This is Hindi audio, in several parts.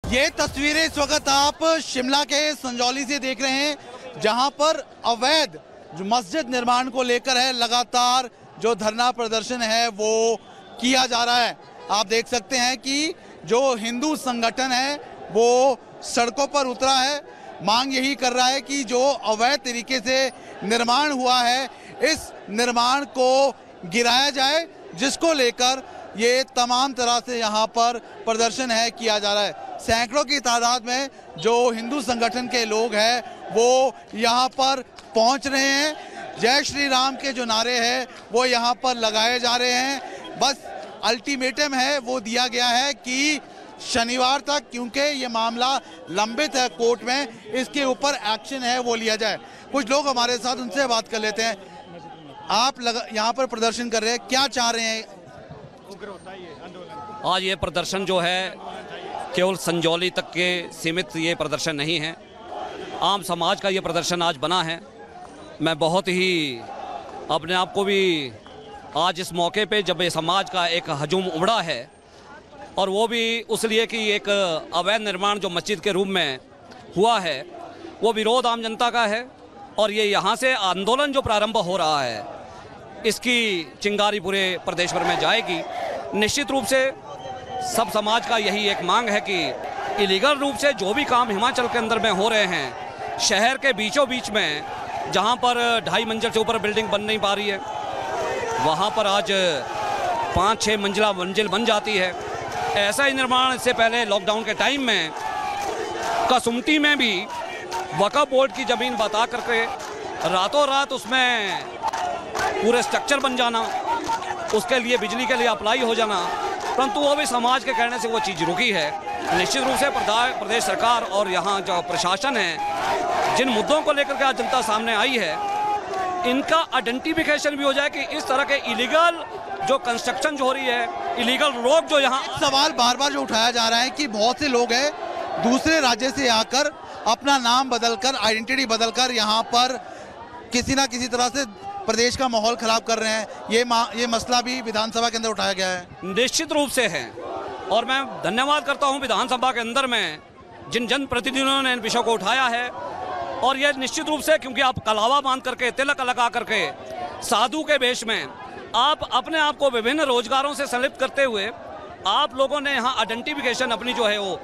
ये तस्वीरें इस वक्त आप शिमला के संजौली से देख रहे हैं, जहां पर अवैध जो मस्जिद निर्माण को लेकर है लगातार जो धरना प्रदर्शन है वो किया जा रहा है। आप देख सकते हैं कि जो हिंदू संगठन है वो सड़कों पर उतरा है, मांग यही कर रहा है कि जो अवैध तरीके से निर्माण हुआ है इस निर्माण को गिराया जाए, जिसको लेकर ये तमाम तरह से यहाँ पर प्रदर्शन है किया जा रहा है। सैकड़ों की तादाद में जो हिंदू संगठन के लोग हैं वो यहाँ पर पहुँच रहे हैं। जय श्री राम के जो नारे हैं वो यहाँ पर लगाए जा रहे हैं। बस अल्टीमेटम है वो दिया गया है कि शनिवार तक, क्योंकि ये मामला लंबित है कोर्ट में, इसके ऊपर एक्शन है वो लिया जाए। कुछ लोग हमारे साथ, उनसे बात कर लेते हैं। आप यहाँ पर प्रदर्शन कर रहे हैं, क्या चाह रहे हैं? आज ये प्रदर्शन जो है केवल संजौली तक के सीमित ये प्रदर्शन नहीं है, आम समाज का ये प्रदर्शन आज बना है। मैं बहुत ही अपने आप को भी आज इस मौके पे, जब ये समाज का एक हजूम उमड़ा है और वो भी उसलिए कि एक अवैध निर्माण जो मस्जिद के रूप में हुआ है वो विरोध आम जनता का है, और ये यहाँ से आंदोलन जो प्रारंभ हो रहा है इसकी चिंगारी पूरे प्रदेश भर में जाएगी। निश्चित रूप से सब समाज का यही एक मांग है कि इलीगल रूप से जो भी काम हिमाचल के अंदर में हो रहे हैं, शहर के बीचों बीच में जहाँ पर 2.5 मंजिल से ऊपर बिल्डिंग बन नहीं पा रही है, वहाँ पर आज 5-6 मंजिल बन जाती है। ऐसा ही निर्माण इससे पहले लॉकडाउन के टाइम में कसुमती में भी वक्फ बोर्ड की ज़मीन बता करके रातों रात उसमें पूरे स्ट्रक्चर बन जाना, उसके लिए बिजली के लिए अप्लाई हो जाना, परंतु वो भी समाज के कहने से वो चीज़ रुकी है। निश्चित रूप से प्रदेश सरकार और यहाँ जो प्रशासन है, जिन मुद्दों को लेकर के आज जनता सामने आई है, इनका आइडेंटिफिकेशन भी हो जाए कि इस तरह के इलीगल जो कंस्ट्रक्शन जो हो रही है, इलीगल रोक जो यहाँ। सवाल बार बार जो उठाया जा रहा है कि बहुत से लोग हैं दूसरे राज्य से आकर अपना नाम बदलकर, आइडेंटिटी बदलकर यहाँ पर किसी ना किसी तरह से प्रदेश का माहौल खराब कर रहे हैं। ये मसला भी विधानसभा के अंदर उठाया गया है। निश्चित रूप से है, और मैं धन्यवाद करता हूँ विधानसभा के अंदर में जिन जनप्रतिनिधियों ने इन विषयों को उठाया है। और ये निश्चित रूप से, क्योंकि आप कलावा बांध करके, तिलक लगा करके, साधु के वेश में आप अपने आप को विभिन्न रोजगारों से संलिप्त करते हुए आप लोगों ने यहाँ आइडेंटिफिकेशन अपनी जो है वो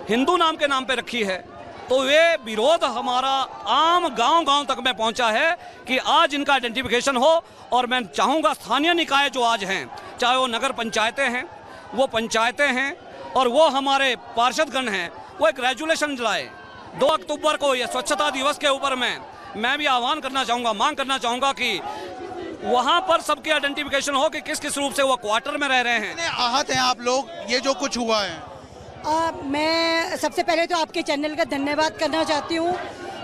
हिंदू नाम के नाम पे रखी है, तो ये विरोध हमारा आम गांव-गांव तक में पहुंचा है कि आज इनका आइडेंटिफिकेशन हो। और मैं चाहूँगा स्थानीय निकाय जो आज हैं, चाहे वो नगर पंचायतें हैं, वो पंचायतें हैं, और वो हमारे पार्षदगण हैं, वो एक रेजुलेशन लाए 2 अक्टूबर को ये स्वच्छता दिवस के ऊपर में मैं भी आह्वान करना चाहूँगा, मांग करना चाहूँगा कि वहाँ पर सबके आइडेंटिफिकेशन हो कि किस किस रूप से वो क्वार्टर में रह रहे हैं। आहत हैं आप लोग, ये जो कुछ हुआ है? मैं सबसे पहले तो आपके चैनल का धन्यवाद करना चाहती हूँ।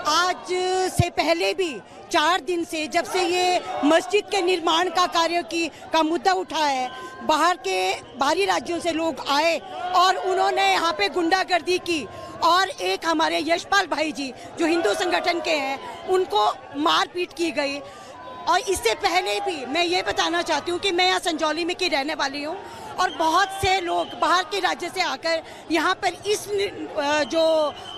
आज से पहले भी 4 दिन से, जब से ये मस्जिद के निर्माण का कार्य का मुद्दा उठा है, बाहरी राज्यों से लोग आए और उन्होंने यहाँ पे गुंडागर्दी की, और एक हमारे यशपाल भाई जी जो हिंदू संगठन के हैं उनको मारपीट की गई। और इससे पहले भी मैं ये बताना चाहती हूँ कि मैं यहाँ संजौली में की रहने वाली हूँ, और बहुत से लोग बाहर के राज्य से आकर यहाँ पर इस जो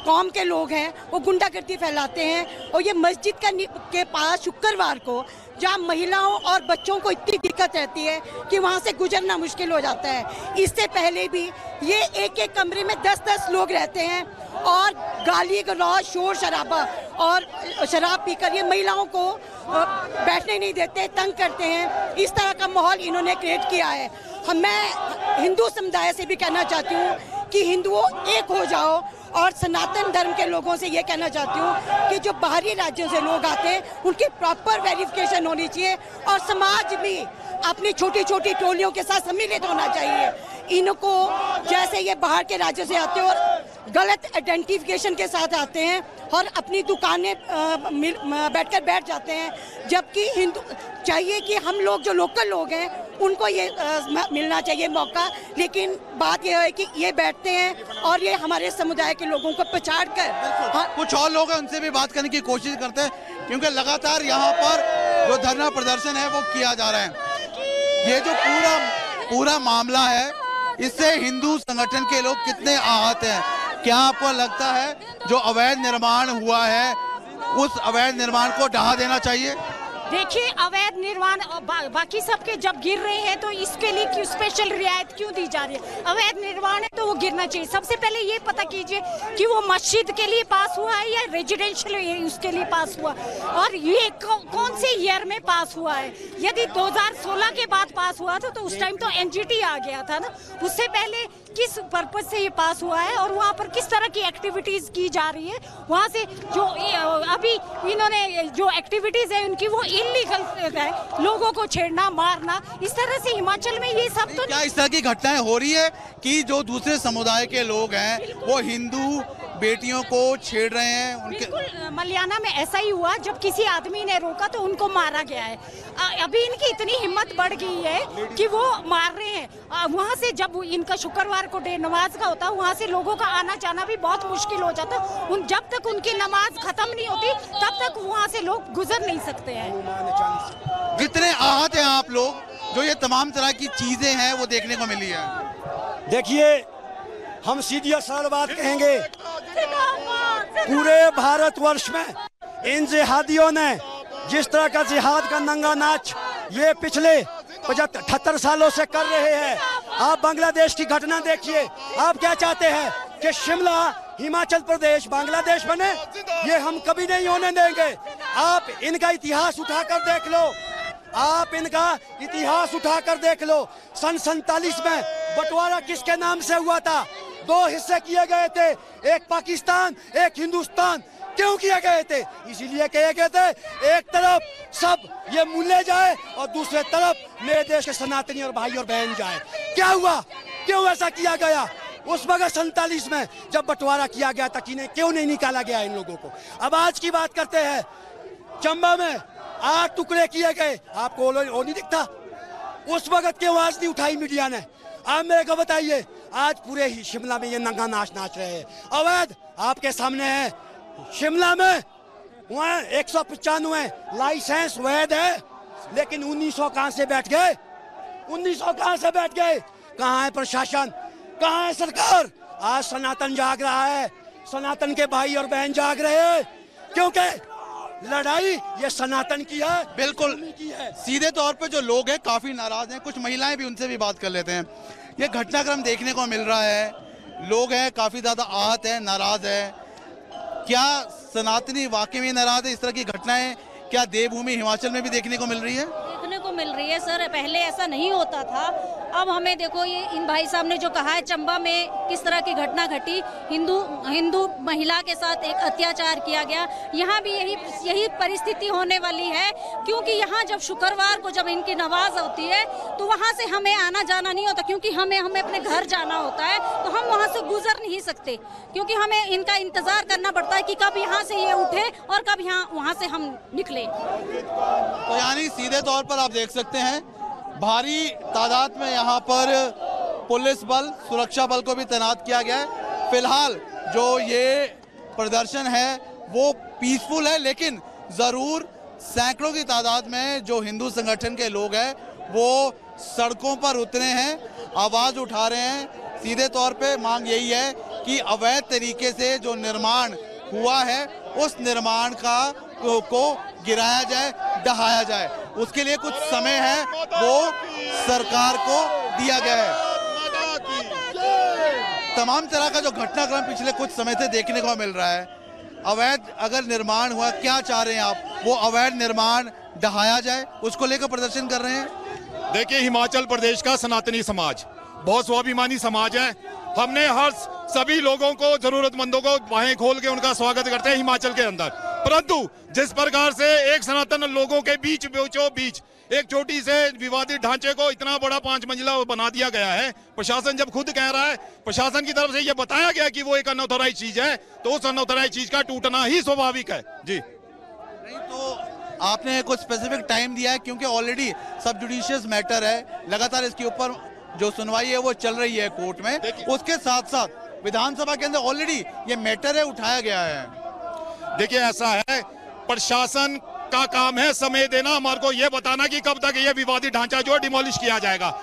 कौम के लोग हैं वो गुंडागर्दी फैलाते हैं। और ये मस्जिद के पास शुक्रवार को, जहाँ महिलाओं और बच्चों को इतनी दिक्कत रहती है कि वहाँ से गुजरना मुश्किल हो जाता है। इससे पहले भी ये एक कमरे में 10-10 लोग रहते हैं और गाली गलौज, शोर शराबा और शराब पीकर ये महिलाओं को बैठने नहीं देते, तंग करते हैं। इस तरह का माहौल इन्होंने क्रिएट किया है। मैं हिंदू समुदाय से भी कहना चाहती हूँ कि हिंदुओं एक हो जाओ, और सनातन धर्म के लोगों से ये कहना चाहती हूँ कि जो बाहरी राज्यों से लोग आते हैं उनकी प्रॉपर वेरिफिकेशन होनी चाहिए, और समाज भी अपनी छोटी छोटी टोलियों के साथ सम्मिलित होना चाहिए। इनको, जैसे ये बाहर के राज्यों से आते हैं और गलत आइडेंटिफिकेशन के साथ आते हैं और अपनी दुकानें बैठ जाते हैं, जबकि हिंदू चाहिए कि हम लोग जो लोकल लोग हैं उनको ये मिलना चाहिए मौका। लेकिन बात यह है कि ये बैठते हैं और ये हमारे समुदाय के लोगों को पछाड़ कर। हाँ, कुछ और लोग हैं, उनसे भी बात करने की कोशिश करते हैं, क्योंकि लगातार यहाँ पर जो धरना प्रदर्शन है वो किया जा रहा है। ये जो पूरा मामला है, इससे हिंदू संगठन के लोग कितने आहत हैं, क्या आपको लगता है जो अवैध निर्माण हुआ है उस अवैध निर्माण को ढहा देना चाहिए? देखिए, अवैध निर्माण बाकी सबके जब गिर रहे हैं तो इसके लिए क्यों स्पेशल रियायत क्यों दी जा रही है? अवैध निर्माण है तो वो गिरना चाहिए। सबसे पहले ये पता कीजिए कि वो मस्जिद के लिए पास हुआ है या रेजिडेंशियल उसके लिए पास हुआ, और ये कौन से ईयर में पास हुआ है। यदि 2016 के बाद पास हुआ था तो उस टाइम तो एनजीटी आ गया था ना। उससे पहले किस पर्पज से ये पास हुआ है और वहाँ पर किस तरह की एक्टिविटीज की जा रही है, वहाँ से जो अभी इन्होंने जो एक्टिविटीज है उनकी वो इलीगल है, लोगों को छेड़ना मारना, इस तरह से हिमाचल में ये सब तो क्या इस तरह की घटनाएं हो रही है कि जो दूसरे समुदाय के लोग हैं वो हिंदू बेटियों को छेड़ रहे हैं? बिल्कुल, मलियाना में ऐसा ही हुआ, जब किसी आदमी ने रोका तो उनको मारा गया है। अभी इनकी इतनी हिम्मत बढ़ गई है कि वो मार रहे हैं। वहाँ से जब इनका शुक्रवार को डे नमाज का होता, वहाँ से लोगों का आना जाना भी बहुत मुश्किल हो जाता। जब तक उनकी नमाज खत्म नहीं होती तब तक वहाँ से लोग गुजर नहीं सकते हैं। कितने आहत हैं आप लोग जो ये तमाम तरह की चीजें हैं वो देखने को मिली है? देखिए, हम सीधी और सरल बात कहेंगे, पूरे भारतवर्ष में इन जिहादियों ने जिस तरह का जिहाद का नंगा नाच ये पिछले 78 सालों से कर रहे हैं। आप बांग्लादेश की घटना देखिए। आप क्या चाहते हैं कि शिमला हिमाचल प्रदेश बांग्लादेश बने? ये हम कभी नहीं होने देंगे। आप इनका इतिहास उठाकर देख लो, आप इनका इतिहास उठाकर देख लो। सन 47 में बंटवारा किसके नाम से हुआ था? 2 हिस्से किए गए थे, एक पाकिस्तान एक हिंदुस्तान। क्यों किए गए थे? इसीलिए किए गए थे एक तरफ सब ये मुल्ले जाए और दूसरे तरफ मेरे देश के सनातनी और भाई और बहन जाए। क्या हुआ? क्यों ऐसा किया गया? उस वक्त 47 में जब बंटवारा किया गया था क्यों नहीं निकाला गया इन लोगों को? अब आज की बात करते हैं। चंबा में 8 टुकड़े किए गए, आपको वो नहीं दिखता? उस वक्त क्यों आवाज नहीं उठाई मीडिया ने? आप मेरे को बताइए। आज पूरे ही शिमला में ये नंगा नाच नाच रहे हैं, अवैध आपके सामने है। शिमला में वहाँ 195 लाइसेंस वैध है, लेकिन 1900 कहाँ से बैठ गए? 1900 कहाँ से बैठ गए? कहाँ है प्रशासन? कहाँ है सरकार? आज सनातन जाग रहा है, सनातन के भाई और बहन जाग रहे हैं, क्योंकि लड़ाई ये सनातन की है। बिल्कुल की है। सीधे तौर पे जो लोग हैं काफी नाराज हैं, कुछ महिलाएं भी, उनसे भी बात कर लेते हैं। ये घटनाक्रम देखने को मिल रहा है, लोग हैं काफी ज्यादा आहत हैं, नाराज है। क्या सनातनी वाकई में नाराज है? इस तरह की घटनाएं क्या देवभूमि हिमाचल में भी देखने को मिल रही है? देखने को मिल रही है सर, पहले ऐसा नहीं होता था। अब हमें देखो, ये इन भाई साहब ने जो कहा है, चंबा में किस तरह की घटना घटी, हिंदू महिला के साथ एक अत्याचार किया गया। यहाँ भी यही परिस्थिति होने वाली है, क्योंकि यहाँ जब शुक्रवार को जब इनकी नमाज होती है तो वहाँ से हमें आना जाना नहीं होता, क्योंकि हमें अपने घर जाना होता है, तो हम वहाँ से गुजर नहीं सकते, क्योंकि हमें इनका इंतजार करना पड़ता है कि कब यहाँ से ये उठे और कब वहाँ से हम निकले। तो यानी सीधे तौर पर आप देख सकते हैं भारी तादाद में यहाँ पर पुलिस बल, सुरक्षा बल को भी तैनात किया गया है। फिलहाल जो ये प्रदर्शन है वो पीसफुल है, लेकिन जरूर सैकड़ों की तादाद में जो हिंदू संगठन के लोग हैं वो सड़कों पर उतरे हैं, आवाज उठा रहे हैं। सीधे तौर पे मांग यही है कि अवैध तरीके से जो निर्माण हुआ है उस निर्माण को गिराया जाए, ढहाया जाए। उसके लिए कुछ समय है वो सरकार को दिया गया है। तमाम तरह का जो घटनाक्रम पिछले कुछ समय से देखने को मिल रहा है, अवैध अगर निर्माण हुआ, क्या चाह रहे हैं आप? वो अवैध निर्माण ढहाया जाए, उसको लेकर प्रदर्शन कर रहे हैं। देखिए, हिमाचल प्रदेश का सनातनी समाज बहुत स्वाभिमानी समाज है। हमने हर सभी लोगों को, जरूरतमंदों को बाहें खोल के उनका स्वागत करते हैं हिमाचल के अंदर। परंतु जिस प्रकार से एक सनातन लोगों के बीच एक छोटी से विवादित ढांचे को इतना बड़ा 5 मंजिला बना दिया गया है, प्रशासन जब खुद कह रहा है, प्रशासन की तरफ से यह बताया गया कि वो एक अनऑथराइज्ड चीज है, तो उस अनऑथराइज्ड चीज का टूटना ही स्वाभाविक है। जी नहीं तो आपने कुछ स्पेसिफिक टाइम दिया है, क्योंकि ऑलरेडी सब जुडिशियस मैटर है, लगातार इसके ऊपर जो सुनवाई है वो चल रही है कोर्ट में। उसके साथ साथ विधानसभा के अंदर ऑलरेडी ये मैटर है उठाया गया है। देखिए, ऐसा है, प्रशासन का काम है समय देना, हमारे को ये बताना कि कब तक ये विवादित ढांचा जो है डिमोलिश किया जाएगा।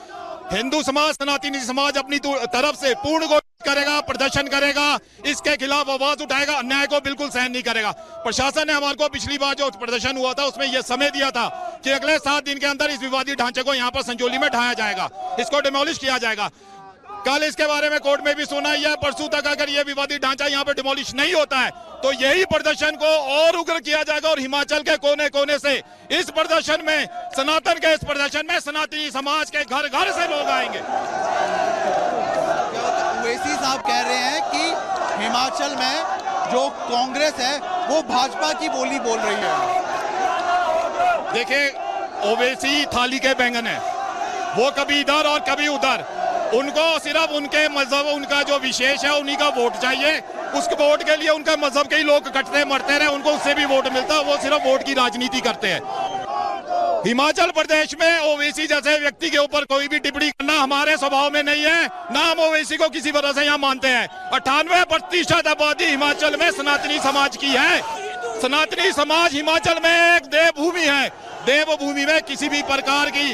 हिंदू समाज, सनातनी समाज अपनी तरफ से पूर्ण करेगा, प्रदर्शन करेगा, इसके खिलाफ आवाज उठाएगा, अन्याय को बिल्कुल सहन नहीं करेगा। प्रशासन ने हमारे को पिछली बार जो प्रदर्शन हुआ था उसमें यह समय दिया था कि अगले 7 दिन के अंदर इस विवादित ढांचे को यहाँ पर संजौली में ढाया जाएगा, इसको डिमोलिश किया जाएगा। कल इसके बारे में कोर्ट में भी सुना है, परसों तक अगर ये विवादित ढांचा यहाँ पे डिमोलिश नहीं होता है तो यही प्रदर्शन को और उग्र किया जाएगा और हिमाचल के कोने कोने से इस प्रदर्शन में, सनातन के इस प्रदर्शन में सनातनी समाज के घर घर से लोग आएंगे। ओवैसी साहब कह रहे हैं कि हिमाचल में जो कांग्रेस है वो भाजपा की बोली बोल रही है। देखिए, ओवैसी थाली के बैंगन है, वो कभी इधर और कभी उधर। उनको सिर्फ उनके मजहब, उनका जो विशेष है उन्हीं का वोट चाहिए। उस वोट के लिए उनका मजहब के ही लोग कटते मरते रहे, उनको उससे भी वोट मिलता है, वो सिर्फ वोट की राजनीति करते हैं। हिमाचल प्रदेश में ओवैसी जैसे व्यक्ति के ऊपर कोई भी टिप्पणी करना हमारे स्वभाव में नहीं है, ना हम ओवैसी को किसी वजह से यहाँ मानते हैं। 98% आबादी हिमाचल में सनातनी समाज की है। सनातनी समाज हिमाचल में एक देवभूमि है। देवभूमि में किसी भी प्रकार की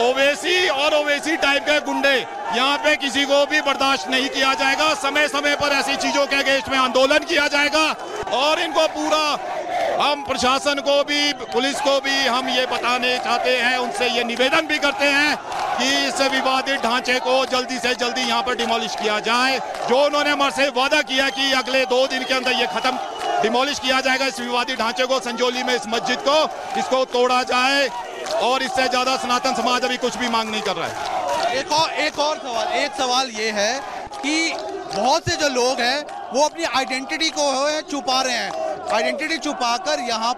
ओवैसी और ओवैसी टाइप के गुंडे यहाँ पे किसी को भी बर्दाश्त नहीं किया जाएगा। समय समय पर ऐसी चीजों के अगेंस्ट में आंदोलन किया जाएगा और इनको पूरा, हम प्रशासन को भी, पुलिस को भी हम ये बताने चाहते हैं, उनसे ये निवेदन भी करते हैं कि इस विवादित ढांचे को जल्दी से जल्दी यहाँ पर डिमोलिश किया जाए। जो उन्होंने हमारे से वादा किया कि अगले 2 दिन के अंदर ये खत्म, डिमोलिश किया जाएगा इस विवादित ढांचे को, संजौली में इस मस्जिद को, इसको तोड़ा जाए और इससे ज्यादा सनातन समाज अभी कुछ भी मांग नहीं कर रहा है। एक सवाल ये है कि बहुत से जो लोग हैं वो अपनी आइडेंटिटी को छुपा रहे हैं, आइडेंटिटी छुपाकर यहाँ